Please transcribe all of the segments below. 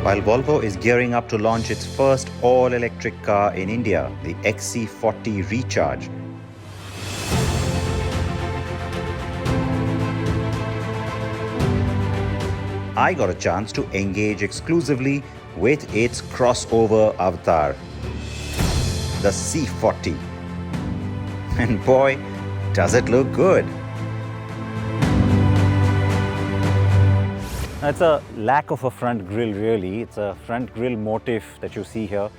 While Volvo is gearing up to launch its first all-electric car in India, the XC40 Recharge, I got a chance to engage exclusively with its crossover avatar, the C40. And boy, does it look good. It's a lack of a front grille really. It's a front grille motif that you see here,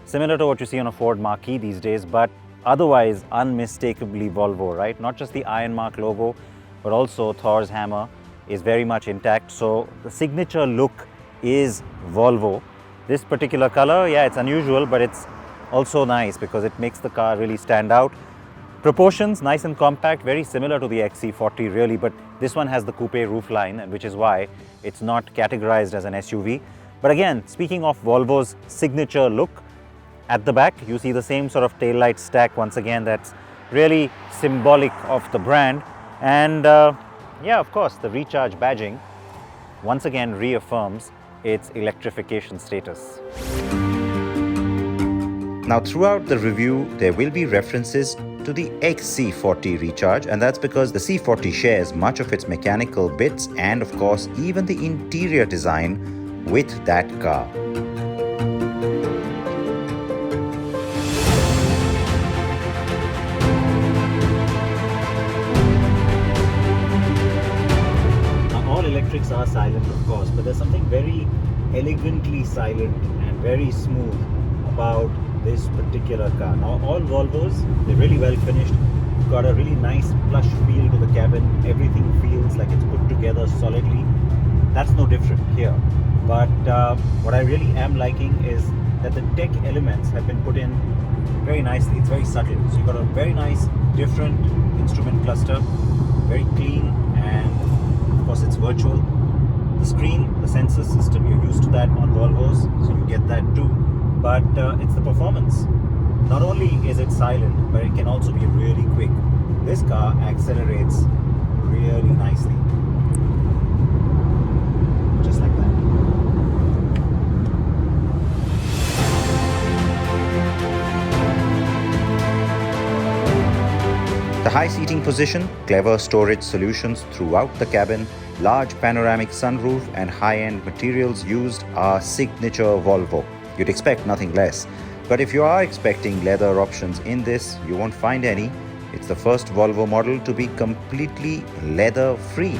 similar to what you see on a Ford Marquis these days, but otherwise unmistakably Volvo, right? Not just the Iron Mark logo, but also Thor's hammer is very much intact. So the signature look is Volvo. This particular color, yeah, it's unusual, but it's also nice because it makes the car really stand out. Proportions, nice and compact, very similar to the XC40 really, but this one has the coupe roofline, which is why it's not categorized as an SUV. But again, speaking of Volvo's signature look, at the back you see the same sort of taillight stack once again that's really symbolic of the brand. And yeah, of course, the Recharge badging once again reaffirms its electrification status. Now, throughout the review, there will be references to the XC40 Recharge, and that's because the C40 shares much of its mechanical bits and, of course, even the interior design with that car. Electrics are silent, of course, but there's something very elegantly silent and very smooth about this particular car. Now, all Volvos, they're really well finished. Got a really nice plush feel to the cabin. Everything feels like it's put together solidly. That's no different here. But what I really am liking is that the tech elements have been put in very nicely. It's very subtle. So you've got a very nice, different instrument cluster, very clean, and of course it's virtual. The screen, the sensor system, you're used to that on Volvos, so you get that too. But it's the performance. Not only is it silent, but it can also be really quick. This car accelerates really nicely. Just like that. The high seating position, clever storage solutions throughout the cabin, large panoramic sunroof and high-end materials used are signature Volvo. You'd expect nothing less. But if you are expecting leather options in this, you won't find any. It's the first Volvo model to be completely leather-free.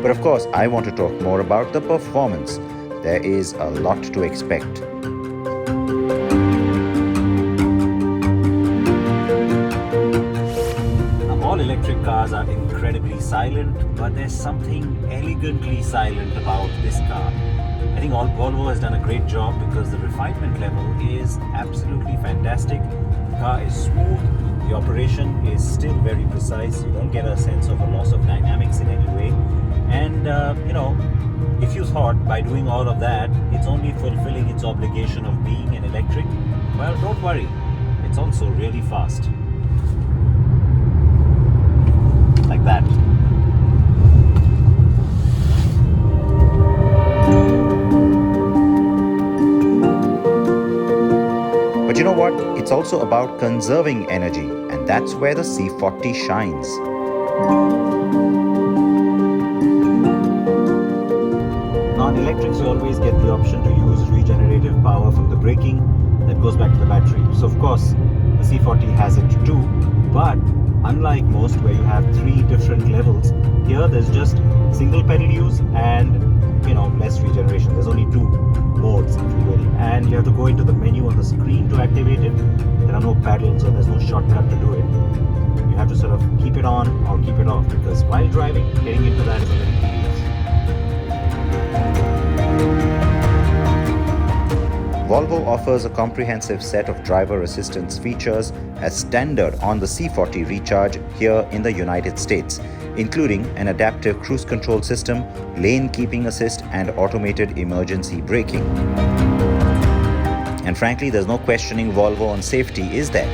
But of course, I want to talk more about the performance. There is a lot to expect. All electric cars are incredibly silent, but there's something elegantly silent about this car. I think Volvo has done a great job because the refinement level is absolutely fantastic. The car is smooth, the operation is still very precise. You don't get a sense of a loss of dynamics in any way. And if you thought by doing all of that, it's only fulfilling its obligation of being an electric, well, don't worry. It's also really fast. Like that. But you know what? It's also about conserving energy, and that's where the C40 shines. On electrics, you always get the option to use regenerative power from the braking that goes back to the battery. So of course, the C40 has it too, but unlike most where you have 3 different levels, here there's just single pedal use and less regeneration. There's only 2 modes if you will, and you have to go into the menu on the screen to activate it. There are no paddles or there's no shortcut to do it. You have to sort of keep it on or keep it off, because while driving, getting into that is a little tedious. Volvo offers a comprehensive set of driver assistance features as standard on the C40 Recharge here in the United States, including an adaptive cruise control system, lane keeping assist, and automated emergency braking. And frankly, there's no questioning Volvo on safety, is there?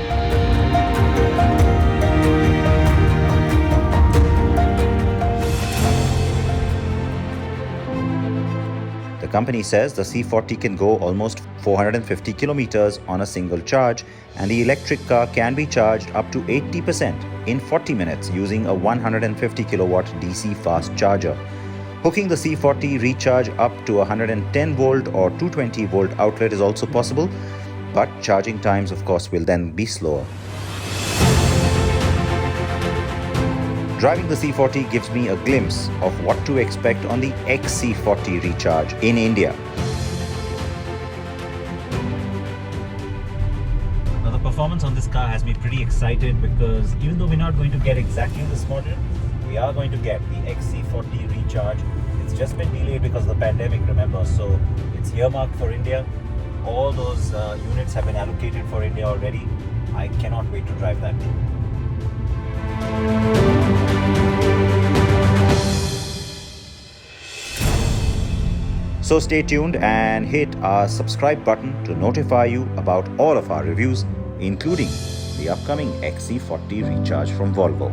company says the C40 can go almost 450 kilometers on a single charge, and the electric car can be charged up to 80% in 40 minutes using a 150 kilowatt DC fast charger. Hooking the C40 Recharge up to a 110 volt or 220 volt outlet is also possible, but charging times, of course, will then be slower. Driving the C40 gives me a glimpse of what to expect on the XC40 Recharge in India. Now, the performance on this car has me pretty excited because even though we're not going to get exactly this model, we are going to get the XC40 Recharge. It's just been delayed because of the pandemic, remember, so it's earmarked for India. All those units have been allocated for India already. I cannot wait to drive that. So stay tuned and hit our subscribe button to notify you about all of our reviews, including the upcoming XC40 Recharge from Volvo.